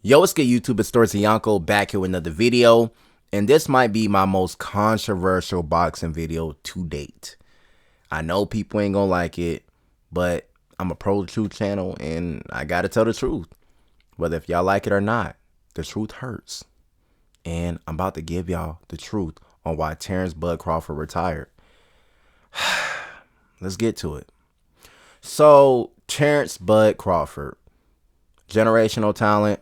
Yo, what's good, YouTube? It's Dorsey Yanko back here with another video, and this might be my most controversial boxing video to date. I know people ain't gonna like it, but I'm a pro truth channel, and I gotta tell the truth. Whether if y'all like it or not, the truth hurts. And I'm about to give y'all the truth on why Terence Bud Crawford retired. Let's get to it. So, Terence Bud Crawford, generational talent,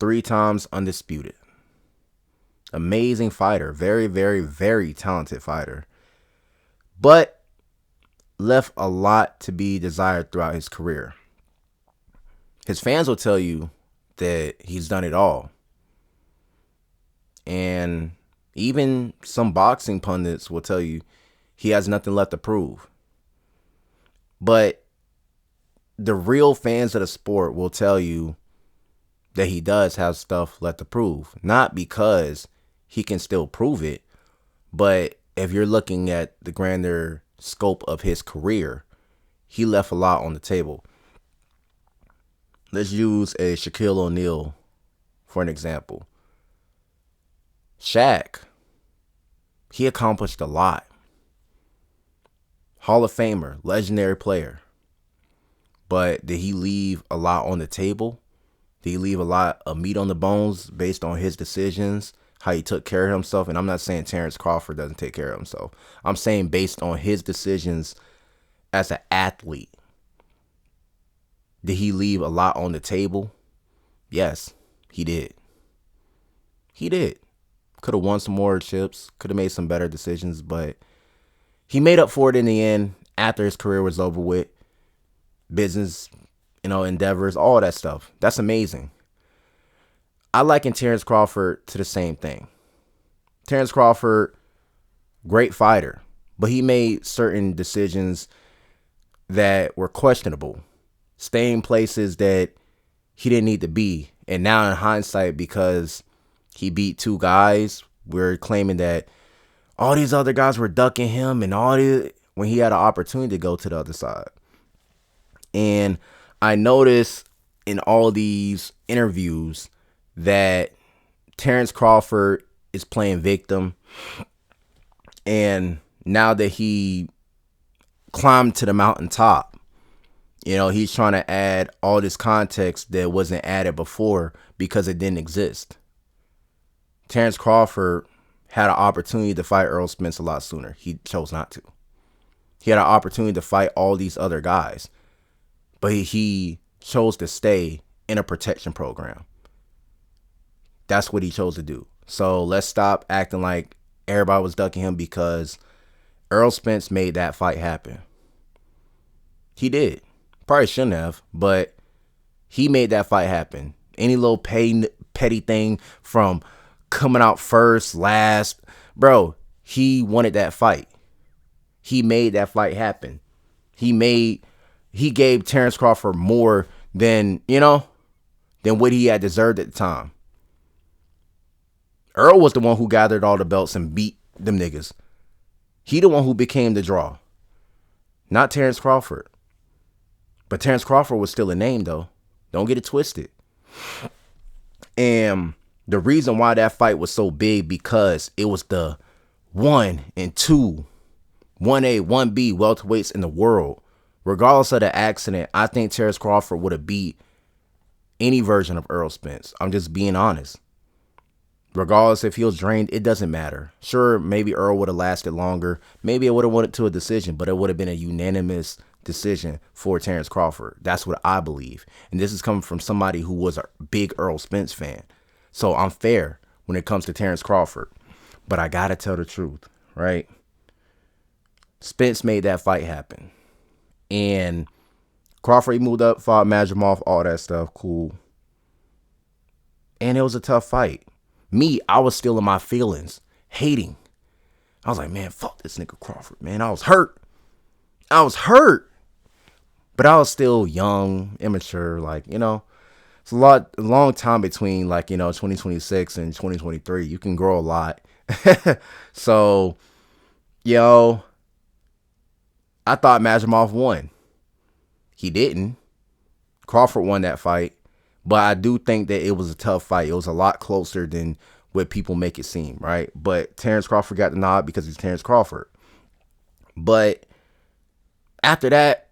3 times undisputed. Amazing fighter. Very, very, very talented fighter. But left a lot to be desired throughout his career. His fans will tell you that he's done it all. And even some boxing pundits will tell you he has nothing left to prove. But the real fans of the sport will tell you that he does have stuff left to prove. Not because he can still prove it, but if you're looking at the grander scope of his career, he left a lot on the table. Let's use a Shaquille O'Neal for an example. Shaq, he accomplished a lot. Hall of Famer, legendary player. But did he leave a lot on the table? Did he leave a lot of meat on the bones based on his decisions, how he took care of himself? And I'm not saying Terence Crawford doesn't take care of himself. I'm saying based on his decisions as an athlete. Did he leave a lot on the table? Yes, he did. He did. Could have won some more chips. Could have made some better decisions. But he made up for it in the end after his career was over with. Business, endeavors, all that stuff. That's amazing. I liken Terence Crawford to the same thing. Terence Crawford, great fighter, but he made certain decisions that were questionable. Staying places that he didn't need to be. And now in hindsight, because he beat 2 guys, we're claiming that all these other guys were ducking him and when he had an opportunity to go to the other side. And I noticed in all these interviews that Terence Crawford is playing victim. And now that he climbed to the mountaintop, he's trying to add all this context that wasn't added before because it didn't exist. Terence Crawford had an opportunity to fight Errol Spence a lot sooner. He chose not to. He had an opportunity to fight all these other guys, but he chose to stay in a protection program. That's what he chose to do. So let's stop acting like everybody was ducking him, because Errol Spence made that fight happen. He did. Probably shouldn't have, but he made that fight happen. Any little petty thing from coming out first, last, bro, he wanted that fight. He made that fight happen. He gave Terence Crawford more than what he had deserved at the time. Earl was the one who gathered all the belts and beat them niggas. He the one who became the draw. Not Terence Crawford. But Terence Crawford was still a name, though. Don't get it twisted. And the reason why that fight was so big, because it was the 1 and 2, 1A, 1B welterweights in the world. Regardless of the accident, I think Terence Crawford would have beat any version of Errol Spence. I'm just being honest. Regardless if he was drained, it doesn't matter. Sure, maybe Earl would have lasted longer. Maybe it would have went to a decision, but it would have been a unanimous decision for Terence Crawford. That's what I believe. And this is coming from somebody who was a big Errol Spence fan. So I'm fair when it comes to Terence Crawford. But I got to tell the truth, right? Spence made that fight happen. And Crawford, he moved up, fought Madrimov, all that stuff. Cool. And it was a tough fight. Me, I was still in my feelings, hating. I was like, man, fuck this nigga Crawford, man. I was hurt. But I was still young, immature, it's a long time between 2026 and 2023. You can grow a lot. So, I thought Madrimov won. He didn't. Crawford won that fight. But I do think that it was a tough fight. It was a lot closer than what people make it seem, right? But Terence Crawford got the nod because he's Terence Crawford. But after that,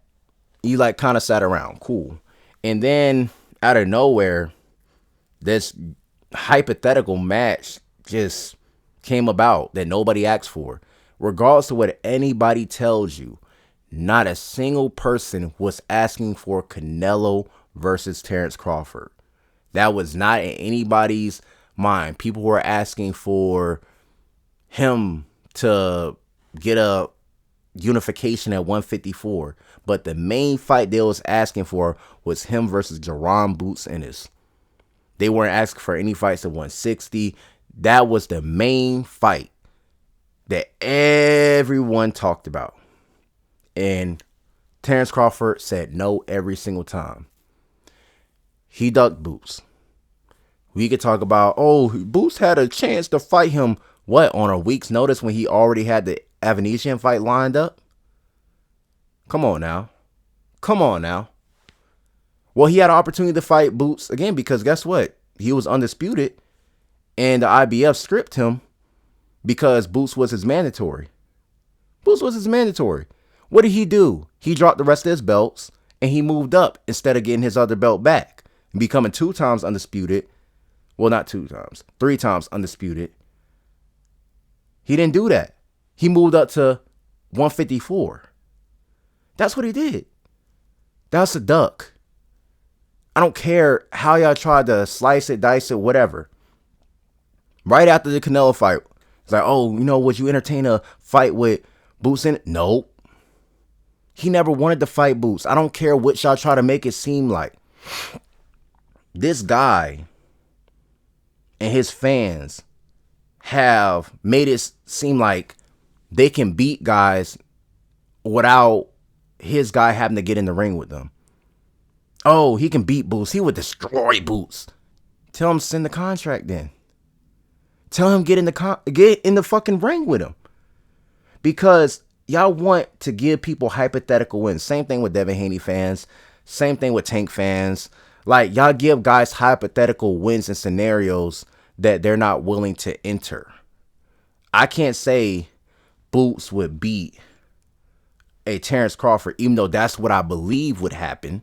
you like kind of sat around, cool. And then out of nowhere, this hypothetical match just came about that nobody asked for. Regardless of what anybody tells you, not a single person was asking for Canelo versus Terence Crawford. That was not in anybody's mind. People were asking for him to get a unification at 154. But the main fight they was asking for was him versus Jerron Boots Ennis. They weren't asking for any fights at 160. That was the main fight that everyone talked about. And Terence Crawford said no every single time. He ducked Boots. We could talk about, Boots had a chance to fight him, what, on a week's notice when he already had the Avanesian fight lined up? Come on now. Well, he had an opportunity to fight Boots again because guess what? He was undisputed and the IBF stripped him because Boots was his mandatory. What did he do? He dropped the rest of his belts and he moved up instead of getting his other belt back, becoming 2 times undisputed. Well, not 2 times, 3 times undisputed. He didn't do that. He moved up to 154. That's what he did. That's a duck. I don't care how y'all tried to slice it, dice it, whatever. Right after the Canelo fight, it's like, would you entertain a fight with Boots in it? Nope. He never wanted to fight Boots. I don't care what y'all try to make it seem like. This guy and his fans have made it seem like they can beat guys without his guy having to get in the ring with them. Oh, he can beat Boots. He would destroy Boots. Tell him to send the contract then. Tell him get in the fucking ring with him. Because y'all want to give people hypothetical wins. Same thing with Devin Haney fans. Same thing with Tank fans. Like, y'all give guys hypothetical wins and scenarios that they're not willing to enter. I can't say Boots would beat a Terence Crawford, even though that's what I believe would happen.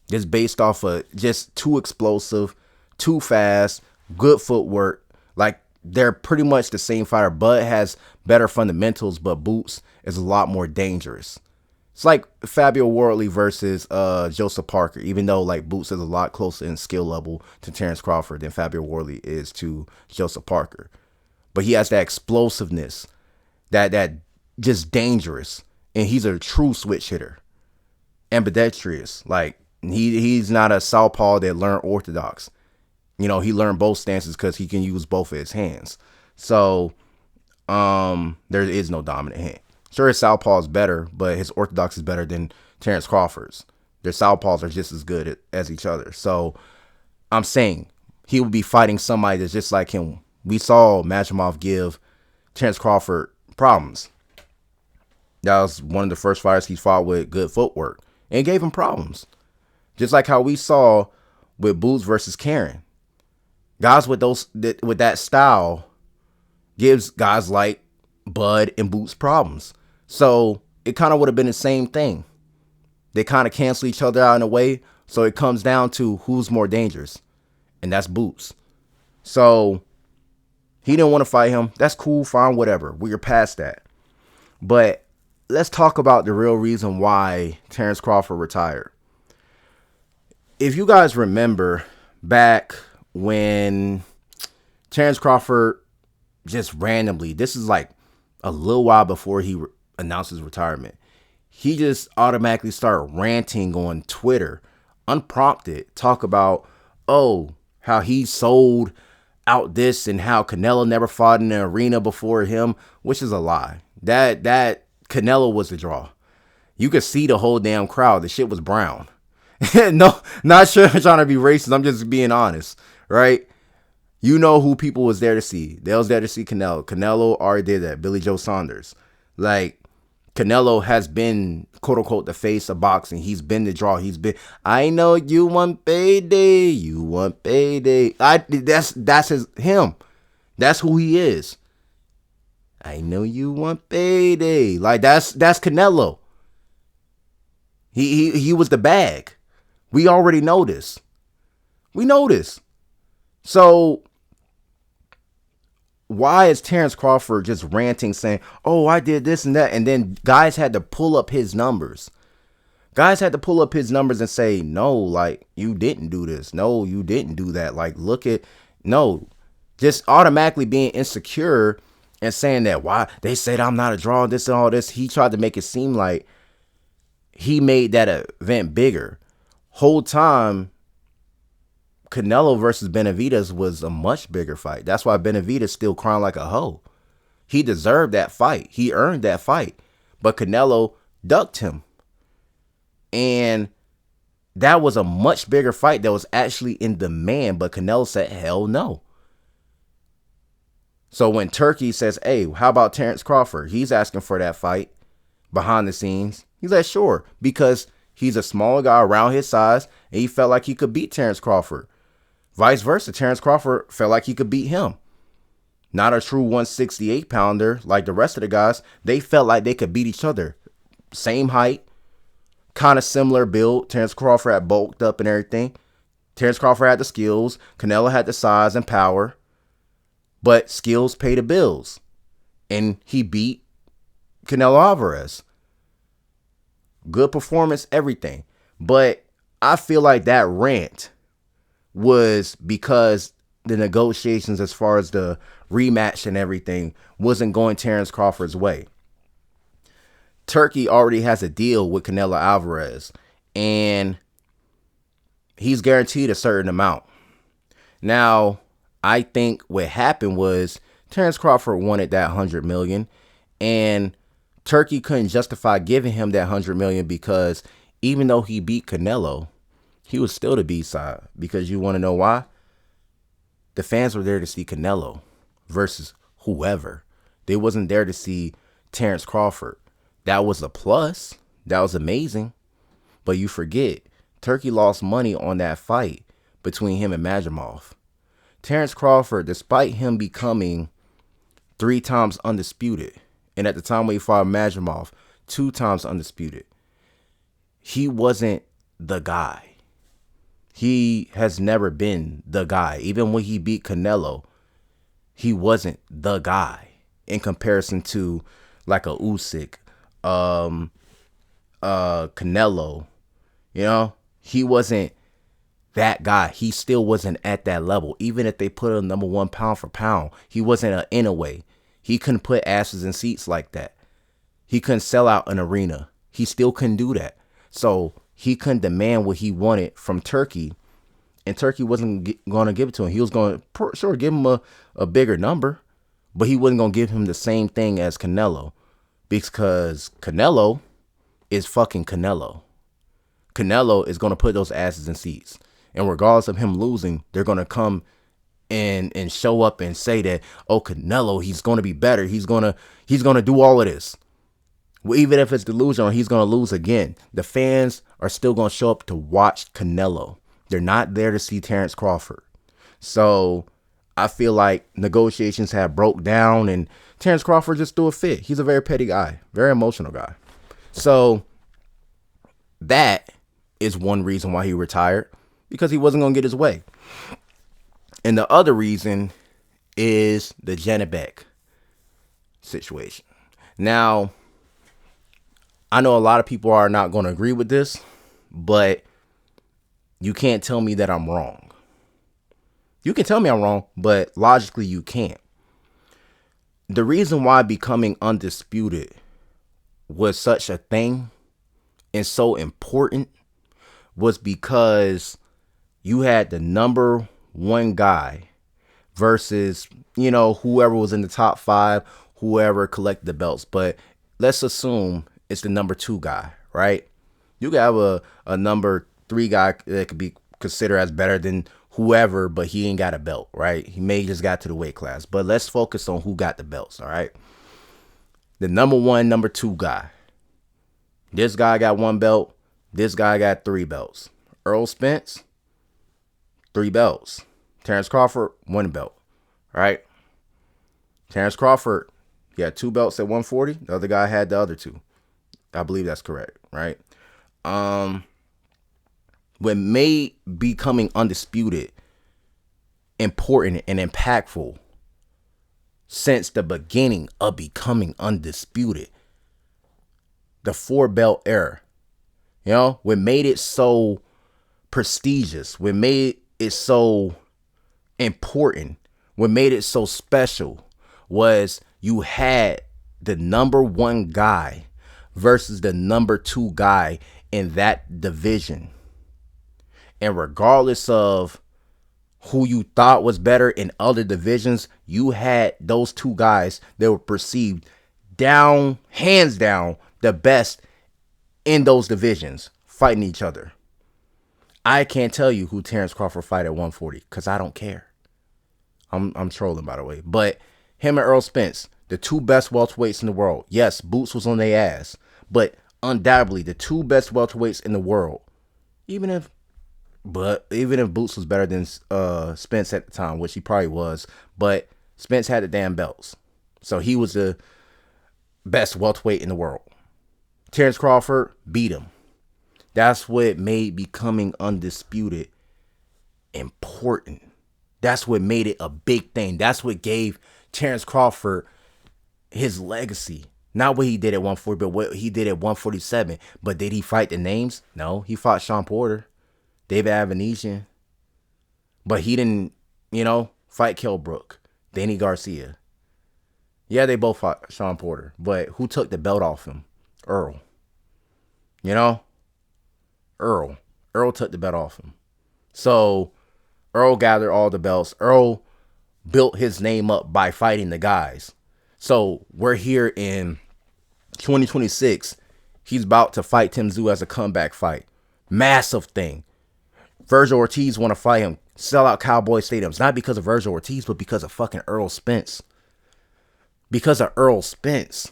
Just based off of just too explosive, too fast, good footwork. Like, they're pretty much the same fighter. Bud has better fundamentals, but Boots is a lot more dangerous. It's like Fabio Wardley versus Joseph Parker, even though like Boots is a lot closer in skill level to Terence Crawford than Fabio Wardley is to Joseph Parker. But he has that explosiveness, that just dangerous. And he's a true switch hitter. Ambidextrous. Like, he's not a southpaw that learned orthodox. He learned both stances because he can use both of his hands. So, there is no dominant hand. Sure, his southpaw is better, but his orthodox is better than Terence Crawford's. Their southpaws are just as good as each other. So, I'm saying he would be fighting somebody that's just like him. We saw Majimov give Terence Crawford problems. That was one of the first fighters he fought with good footwork and gave him problems. Just like how we saw with Boots versus Karen. Guys with that style gives guys like Bud and Boots problems. So it kind of would have been the same thing. They kind of cancel each other out in a way. So it comes down to who's more dangerous. And that's Boots. So he didn't want to fight him. That's cool, fine, whatever. We're past that. But let's talk about the real reason why Terence Crawford retired. If you guys remember back when Terence Crawford just randomly, this is like a little while before he announced his retirement, he just automatically started ranting on Twitter, unprompted, talk about, how he sold out this and how Canelo never fought in the arena before him, which is a lie. That Canelo was the draw. You could see the whole damn crowd. The shit was brown. No, not sure I'm trying to be racist. I'm just being honest, right? You know who people was there to see. They was there to see Canelo. Canelo already did that. Billy Joe Saunders. Like, Canelo has been, quote unquote, the face of boxing. He's been the draw. He's been, I know you want payday. You want payday. That's him. That's who he is. I know you want payday. Like that's Canelo. He was the bag. We already know this. We know this. So why is Terence Crawford just ranting saying, oh, I did this and that? And then guys had to pull up his numbers. Guys had to pull up his numbers and say, no, like, you didn't do this. No, you didn't do that. Like, look at, no. Just automatically being insecure and saying that, why? They said I'm not a draw, this and all this. He tried to make it seem like he made that event bigger. Whole time, Canelo versus Benavidez was a much bigger fight. That's why Benavidez still crying like a hoe. He deserved that fight. He earned that fight. But Canelo ducked him. And that was a much bigger fight that was actually in demand. But Canelo said, hell no. So when Turkey says, hey, how about Terence Crawford? He's asking for that fight behind the scenes. He's like, sure. Because he's a smaller guy around his size. And he felt like he could beat Terence Crawford. Vice versa, Terence Crawford felt like he could beat him. Not a true 168 pounder like the rest of the guys. They felt like they could beat each other. Same height, kind of similar build. Terence Crawford had bulked up and everything. Terence Crawford had the skills. Canelo had the size and power. But skills pay the bills. And he beat Canelo Alvarez. Good performance, everything. But I feel like that rant was because the negotiations as far as the rematch and everything wasn't going Terence Crawford's way. Turkey already has a deal with Canelo Alvarez, and he's guaranteed a certain amount. Now, I think what happened was Terence Crawford wanted that $100 million, and Turkey couldn't justify giving him that $100 million because even though he beat Canelo, he was still the B-side. Because you want to know why? The fans were there to see Canelo versus whoever. They wasn't there to see Terence Crawford. That was a plus. That was amazing. But you forget, Turkey lost money on that fight between him and Majimov. Terence Crawford, despite him becoming 3 times undisputed, and at the time when he fought Majimov, 2 times undisputed, he wasn't the guy. He has never been the guy. Even when he beat Canelo, he wasn't the guy in comparison to like a Usyk, Canelo. You know, he wasn't that guy. He still wasn't at that level. Even if they put him number 1 pound for pound, he wasn't in a way. He couldn't put asses in seats like that. He couldn't sell out an arena. He still couldn't do that. So he couldn't demand what he wanted from Turkey, and Turkey wasn't going to give it to him. He was going to, sure, give him a bigger number, but he wasn't going to give him the same thing as Canelo, because Canelo is fucking Canelo. Canelo is going to put those asses in seats, and regardless of him losing, they're going to come and show up and say that, oh, Canelo, he's going to be better. He's going to do all of this. Well, even if it's delusional, he's going to lose again. The fans are still going to show up to watch Canelo. They're not there to see Terence Crawford. So I feel like negotiations have broke down and Terence Crawford just threw a fit. He's a very petty guy, very emotional guy. So that is one reason why he retired, because he wasn't going to get his way. And the other reason is the Janibek situation. Now, I know a lot of people are not going to agree with this, but you can't tell me that I'm wrong. You can tell me I'm wrong, but logically you can't. The reason why becoming undisputed was such a thing and so important was because you had the number 1 guy versus, whoever was in the top 5, whoever collected the belts. But let's assume it's the number 2 guy, right? You could have a number 3 guy that could be considered as better than whoever, but he ain't got a belt, right? He may just got to the weight class. But let's focus on who got the belts, all right? The number 1, number 2 guy. This guy got 1 belt. This guy got 3 belts. Earl Spence, 3 belts. Terence Crawford, 1 belt. Right? Terence Crawford, he had 2 belts at 140. The other guy had the other 2. I believe that's correct. Right? What made becoming undisputed important and impactful since the beginning of becoming undisputed, the 4 belt era. You know, what made it so prestigious, what made it so important, what made it so special was you had the number 1 guy versus the number 2 guy in that division. And regardless of who you thought was better in other divisions, you had those 2 guys that were perceived hands down, the best in those divisions fighting each other. I can't tell you who Terence Crawford fight at 140 because I don't care. I'm trolling, by the way. But him and Earl Spence, the 2 best welterweights in the world. Yes, Boots was on their ass, but undoubtedly the 2 best welterweights in the world. Even if Boots was better than Spence at the time, which he probably was, but Spence had the damn belts, so he was the best welterweight in the world. Terence Crawford beat him. That's what made becoming undisputed important. That's what made it a big thing. That's what gave Terence Crawford his legacy. Not what he did at 140, but what he did at 147. But did he fight the names? No, he fought Sean Porter, David Avanesian. But he didn't, fight Kell Brook, Danny Garcia. Yeah, they both fought Sean Porter. But who took the belt off him? Earl. Earl. Earl took the belt off him. So Earl gathered all the belts. Earl built his name up by fighting the guys. So we're here in 2026. He's about to fight Tim Tszyu as a comeback fight. Massive thing. Virgil Ortiz want to fight him. Sell out Cowboy Stadiums. Not because of Virgil Ortiz, but because of fucking Earl Spence. Because of Earl Spence.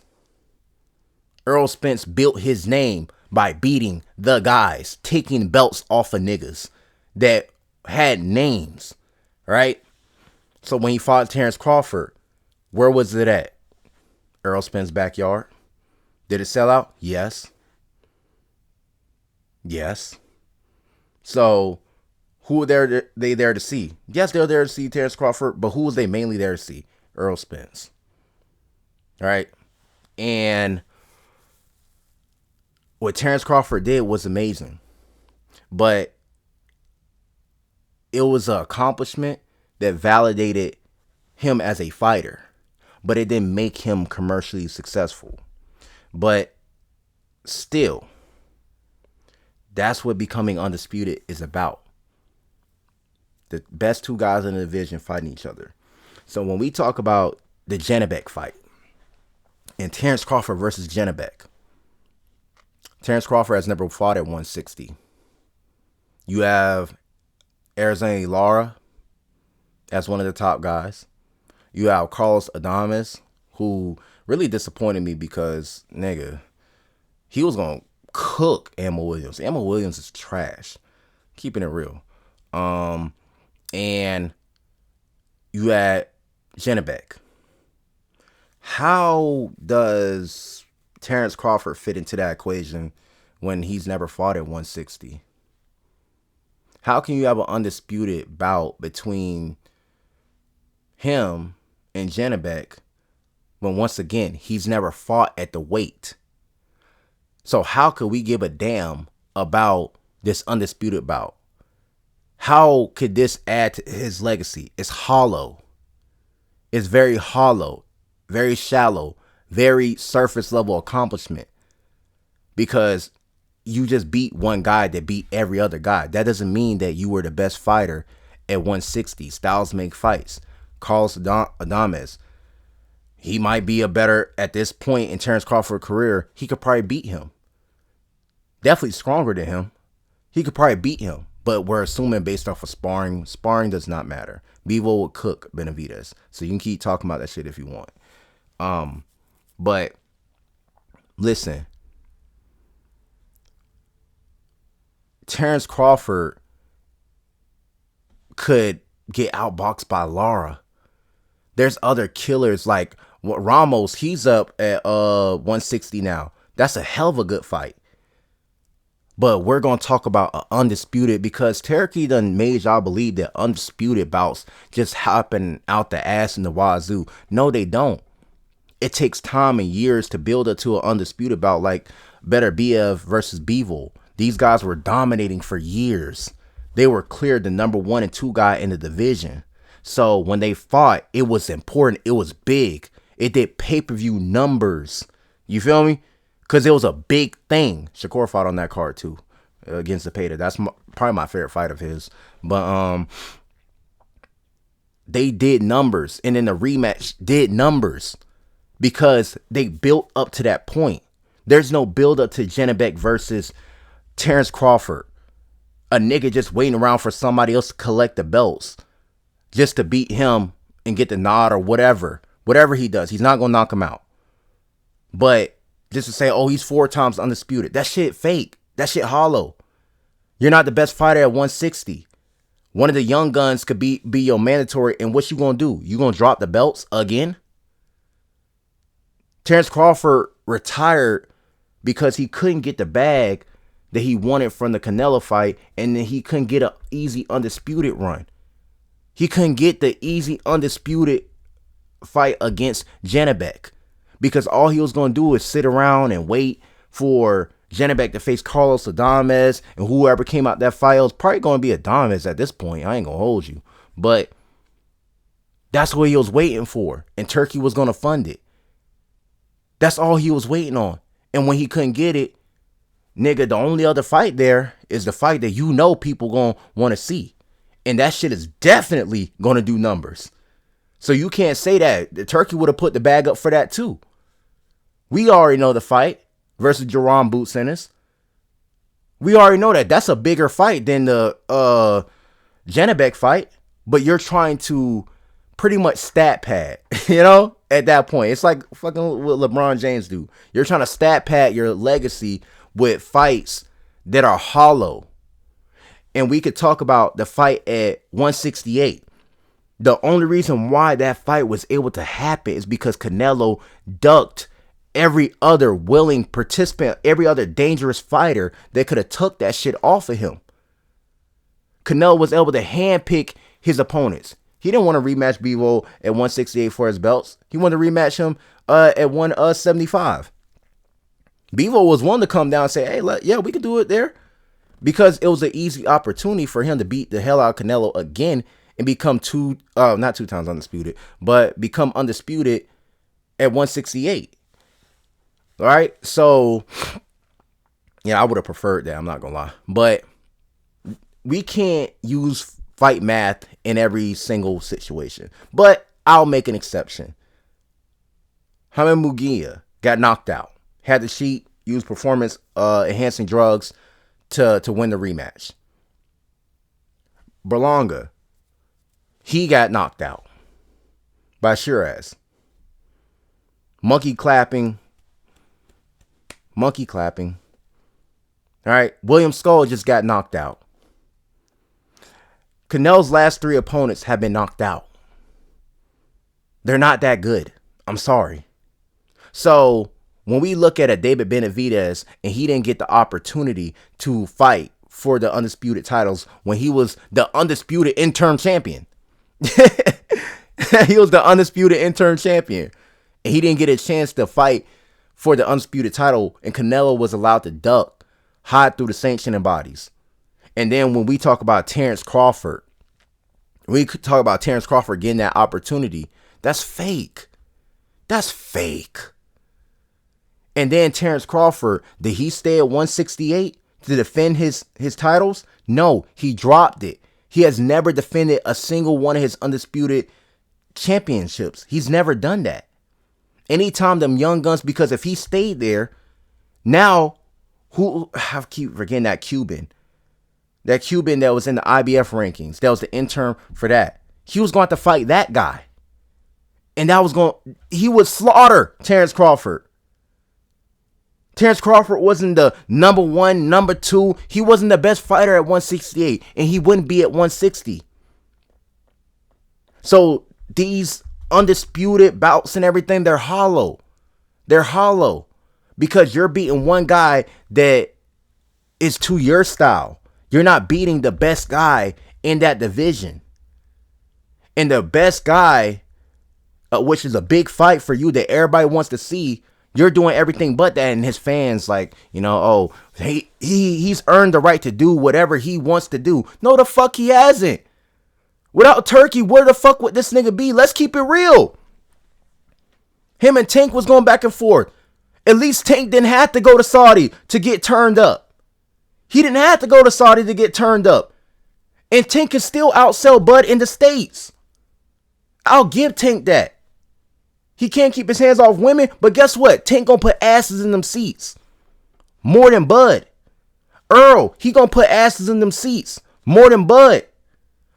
Earl Spence built his name by beating the guys. Taking belts off of niggas that had names. Right? So when he fought Terence Crawford, where was it at? Earl Spence's backyard. Did it sell out? Yes. Yes. So who were they there to see? Yes, they were there to see Terence Crawford, but who was they mainly there to see? Earl Spence. All right. And what Terence Crawford did was amazing. But it was an accomplishment that validated him as a fighter. But it didn't make him commercially successful. But still, that's what becoming undisputed is about. The best 2 guys in the division fighting each other. So when we talk about the Janibek fight and Terence Crawford versus Janibek, Terence Crawford has never fought at 160. You have Arizona Lara as one of the top guys. You have Carlos Adames, who really disappointed me because, nigga, he was going to cook Ammo Williams. Ammo Williams is trash. Keeping it real. And you had Janibek. How does Terence Crawford fit into that equation when he's never fought at 160? How can you have an undisputed bout between him and Janibek when, once again, he's never fought at the weight? So how could we give a damn about this undisputed bout? How could this add to his legacy? It's hollow. It's very hollow, very shallow, very surface level accomplishment. Because you just beat one guy that beat every other guy. That doesn't mean that you were the best fighter at 160. Styles make fights. Carlos Adames, he might be a better, at this point in Terence Crawford's career, he could probably beat him. Definitely stronger than him. He could probably beat him. But we're assuming based off of sparring. Sparring does not matter. Bivol would cook Benavidez. So you can keep talking about that shit if you want. But listen, Terence Crawford could get outboxed by Lara. There's other killers like Ramos. He's up at 160 now. That's a hell of a good fight. But we're going to talk about undisputed because Turkey done made y'all believe that undisputed bouts just happen out the ass in the wazoo. No, they don't. It takes time and years to build up to an undisputed bout like Beterbiev versus Bivol. These guys were dominating for years. They were cleared the number 1 and 2 guy in the division. So when they fought, it was important. It was big. It did pay-per-view numbers. You feel me? Because it was a big thing. Shakur fought on that card too against Zepeda. That's probably my favorite fight of his. But they did numbers. And then the rematch did numbers because they built up to that point. There's no build up to Janibek versus Terence Crawford. A nigga just waiting around for somebody else to collect the belts just to beat him and get the nod or whatever. Whatever he does, he's not going to knock him out. But just to say, oh, he's 4 times undisputed. That shit fake. That shit hollow. You're not the best fighter at 160. One of the young guns could be your mandatory. And what you going to do? You going to drop the belts again? Terence Crawford retired because he couldn't get the bag that he wanted from the Canelo fight. And then he couldn't get an easy undisputed run. He couldn't get the easy undisputed fight against Janibek. Because all he was going to do is sit around and wait for Janibek to face Carlos Adames. And whoever came out that fight was probably going to be Adames at this point. I ain't going to hold you. But that's what he was waiting for. And Turkey was going to fund it. That's all he was waiting on. And when he couldn't get it, nigga, the only other fight there is the fight that you know people going to want to see. And that shit is definitely going to do numbers. So you can't say that. The Turkey would have put the bag up for that too. We already know the fight versus Jerome Boots Ennis. We already know that. That's a bigger fight than the Janibek fight. But you're trying to pretty much stat pad, you know, at that point. It's like fucking what LeBron James do. You're trying to stat pad your legacy with fights that are hollow. And we could talk about the fight at 168. The only reason why that fight was able to happen is because Canelo ducked every other willing participant, every other dangerous fighter that could have took that shit off of him. Canelo was able to handpick his opponents. He didn't want to rematch Bivol at 168 for his belts. He wanted to rematch him at 175. Bivol was one to come down and say, hey, yeah, we can do it there. Because it was an easy opportunity for him to beat the hell out of Canelo again and become not 2 times undisputed, but become undisputed at 168. All right. So, yeah, I would have preferred that. I'm not going to lie. But we can't use fight math in every single situation. But I'll make an exception. Hamid Mugia got knocked out. Had the sheet, used performance enhancing drugs to win the rematch. Berlanga, he got knocked out by Shiraz. Monkey clapping. All right. William Skull just got knocked out. Canelo's last 3 opponents have been knocked out. They're not that good. I'm sorry. So when we look at a David Benavidez and he didn't get the opportunity to fight for the undisputed titles when he was the undisputed interim champion. He was the undisputed interim champion. And he didn't get a chance to fight for the undisputed title. And Canelo was allowed to duck, hide through the sanctioning bodies. And then when we talk about Terence Crawford, getting that opportunity, that's fake. That's fake. And then Terence Crawford, did he stay at 168 to defend his titles? No, he dropped it. He has never defended a single one of his undisputed championships. He's never done that. Anytime them young guns, because if he stayed there, now, I keep forgetting that Cuban that was in the IBF rankings, that was the intern for that. He was going to have to fight that guy. And he would slaughter Terence Crawford. Terence Crawford wasn't the number one, number two. He wasn't the best fighter at 168, and he wouldn't be at 160. So these undisputed bouts and everything, they're hollow. They're hollow because you're beating one guy that is to your style. You're not beating the best guy in that division. And the best guy, which is a big fight for you that everybody wants to see, you're doing everything but that. And his fans like, oh, he's earned the right to do whatever he wants to do. No, the fuck he hasn't. Without Turkey, where the fuck would this nigga be? Let's keep it real. Him and Tank was going back and forth. At least Tank didn't have to go to Saudi to get turned up. He didn't have to go to Saudi to get turned up. And Tank can still outsell Bud in the States. I'll give Tank that. He can't keep his hands off women, but guess what? Tank gonna put asses in them seats. More than Bud. Earl, he gonna put asses in them seats. More than Bud.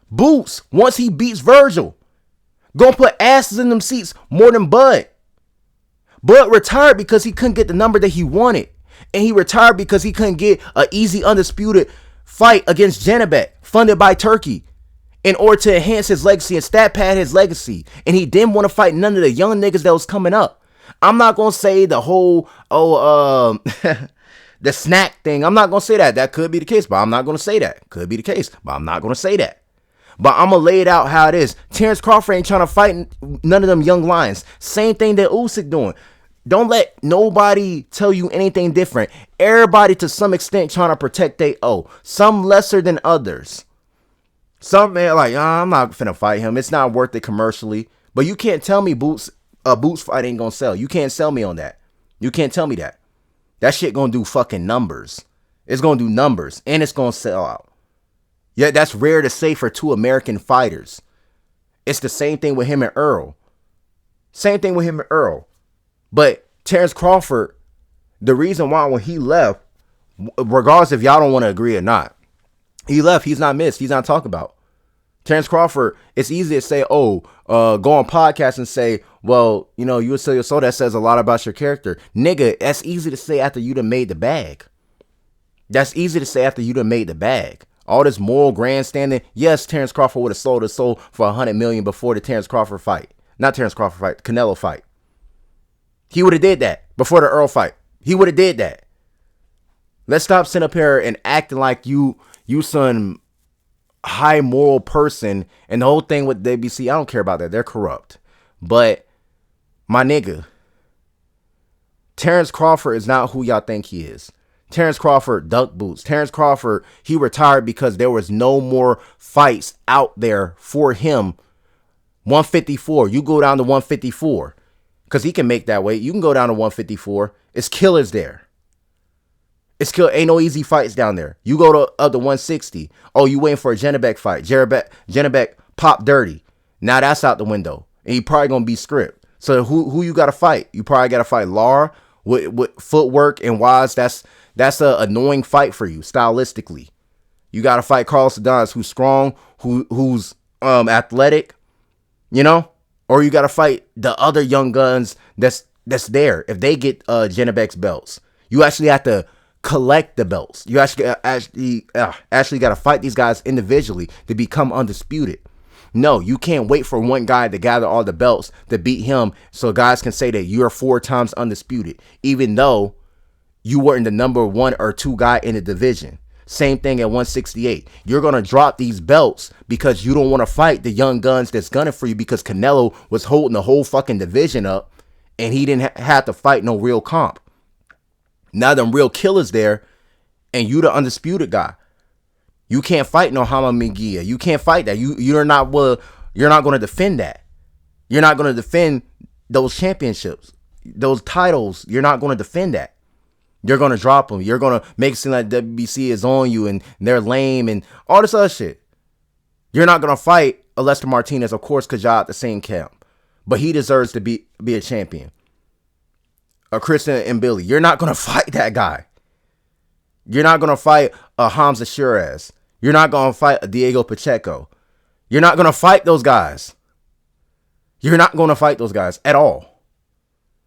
Boots, once he beats Virgil, gonna put asses in them seats more than Bud. Bud retired because he couldn't get the number that he wanted. And he retired because he couldn't get an easy, undisputed fight against Janibek, funded by Turkey, in order to enhance his legacy and stat pad his legacy. And he didn't want to fight none of the young niggas that was coming up. I'm not gonna say the whole, the snack thing. I'm not gonna say that. That could be the case, but I'm not gonna say that. Could be the case, but I'm not gonna say that. But I'm going to lay it out how it is. Terence Crawford ain't trying to fight none of them young lions. Same thing that Usyk doing. Don't let nobody tell you anything different. Everybody to some extent trying to protect they owe. Some lesser than others. Some man like, I'm not finna fight him. It's not worth it commercially. But you can't tell me Boots fight ain't gonna sell. You can't sell me on that. You can't tell me that. That shit gonna do fucking numbers. It's gonna do numbers. And it's gonna sell out. Yeah, that's rare to say for two American fighters. It's the same thing with him and Earl. Same thing with him and Earl. But Terence Crawford, the reason why when he left, regardless if y'all don't want to agree or not, he left. He's not missed. He's not talked about. Terence Crawford, it's easy to say, go on podcasts and say, well, you would sell your soul. That says a lot about your character. Nigga, that's easy to say after you done made the bag. That's easy to say after you done made the bag. All this moral grandstanding. Yes, Terence Crawford would have sold his soul for $100 million before the Terence Crawford fight. Not Terence Crawford fight, Canelo fight. He would have did that before the Earl fight. He would have did that. Let's stop sitting up here and acting like you some high moral person. And the whole thing with the WBC, I don't care about that. They're corrupt. But my nigga, Terence Crawford is not who y'all think he is. Terence Crawford duck boots. Terence Crawford, he retired because there was no more fights out there for him. 154. You go down to 154. Because he can make that weight. You can go down to 154. It's killers there. Ain't no easy fights down there. You go to up to 160. Oh, you waiting for a Janibek fight. Janibek popped dirty. Now that's out the window. And you probably going to be script. So who you got to fight? You probably got to fight Lara with footwork and wise. That's a annoying fight for you stylistically. You got to fight Carlos Adonis, who's strong, who's athletic, or you got to fight the other young guns that's there. If they get Janibek's belts, you actually have to collect the belts. You actually got to fight these guys individually to become undisputed. No, you can't wait for one guy to gather all the belts to beat him so guys can say that you're 4 times undisputed, even though you weren't the number 1 or 2 guy in the division. Same thing at 168. You're going to drop these belts because you don't want to fight the young guns that's gunning for you because Canelo was holding the whole fucking division up and he didn't have to fight no real comp. Now them real killers there and you the undisputed guy. You can't fight no Hama Mingia. You can't fight that. You're not going to defend that. You're not going to defend those championships, those titles. You're not going to defend that. You're going to drop them. You're going to make it seem like WBC is on you and they're lame and all this other shit. You're not going to fight a Lester Martinez, of course, because y'all at the same camp. But he deserves to be a champion. A Christian and Billy. You're not going to fight that guy. You're not going to fight a Hamza Shiraz. You're not going to fight a Diego Pacheco. You're not going to fight those guys. You're not going to fight those guys at all.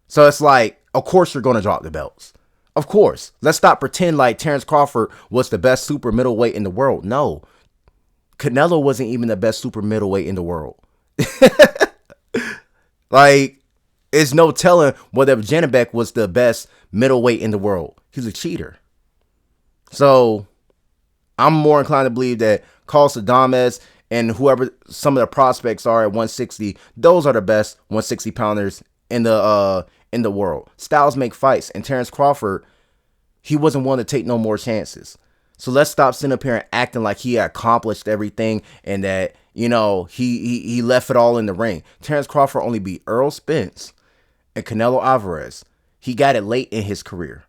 So it's like, of course you're going to drop the belts. Of course. Let's stop pretend like Terence Crawford was the best super middleweight in the world. No. Canelo wasn't even the best super middleweight in the world. Like, it's no telling whether Janibek was the best middleweight in the world. He's a cheater. So, I'm more inclined to believe that Carlos Adames and whoever some of the prospects are at 160, those are the best 160 pounders in the world. Styles make fights, and Terence Crawford, he wasn't willing to take no more chances. So let's stop sitting up here and acting like he accomplished everything and that, he left it all in the ring. Terence Crawford only beat Errol Spence and Canelo Alvarez. He got it late in his career.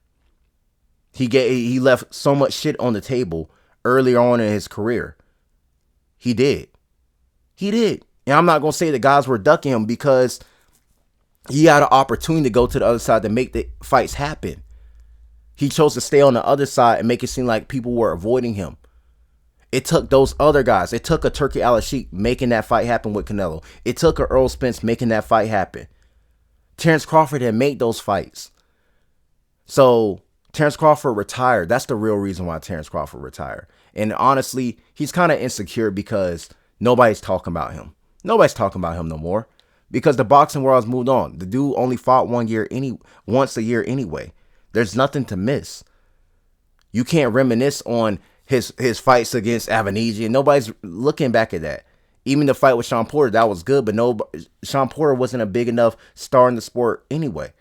He left so much shit on the table earlier on in his career. He did. And I'm not going to say the guys were ducking him because he had an opportunity to go to the other side to make the fights happen. He chose to stay on the other side and make it seem like people were avoiding him. It took those other guys. It took a Turkey Al-Sheikh making that fight happen with Canelo. It took a Earl Spence making that fight happen. Terence Crawford had made those fights. So Terence Crawford retired. That's the real reason why Terence Crawford retired. And honestly, he's kind of insecure because nobody's talking about him. Nobody's talking about him no more because the boxing world has moved on. The dude only fought once a year anyway. There's nothing to miss. You can't reminisce on his fights against Avanigi, and nobody's looking back at that. Even the fight with Sean Porter, that was good, but Sean Porter wasn't a big enough star in the sport anyway.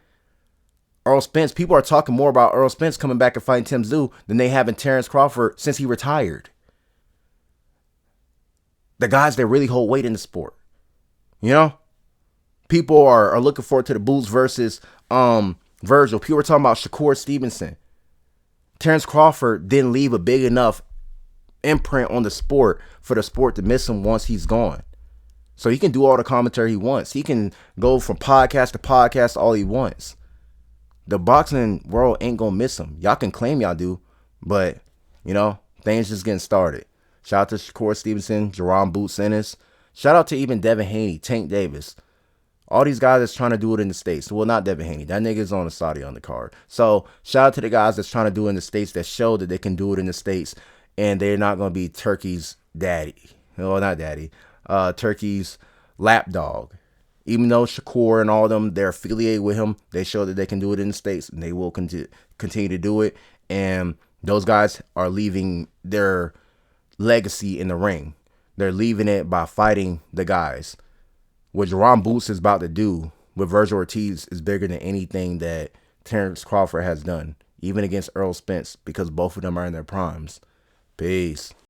Earl Spence, people are talking more about Earl Spence coming back and fighting Tim Tszyu than they have in Terence Crawford since he retired. The guys that really hold weight in the sport. People are looking forward to the Boots versus Virgil. People are talking about Shakur Stevenson. Terence Crawford didn't leave a big enough imprint on the sport for the sport to miss him once he's gone. So he can do all the commentary he wants. He can go from podcast to podcast all he wants. The boxing world ain't gonna miss him. Y'all can claim y'all do, but things just getting started. Shout out to Shakur Stevenson, Jerome Boots Ennis. Shout out to even Devin Haney, Tank Davis. All these guys that's trying to do it in the States. Well, not Devin Haney. That nigga's on the Saudi on the card. So shout out to the guys that's trying to do it in the States that show that they can do it in the States. And they're not going to be Turkey's daddy. No, not daddy. Turkey's lapdog. Even though Shakur and all of them, they're affiliated with him, they show that they can do it in the States. And they will continue to do it. And those guys are leaving their legacy in the ring. They're leaving it by fighting the guys. What Jerome Boots is about to do with Virgil Ortiz is bigger than anything that Terence Crawford has done, even against Earl Spence, because both of them are in their primes. Peace.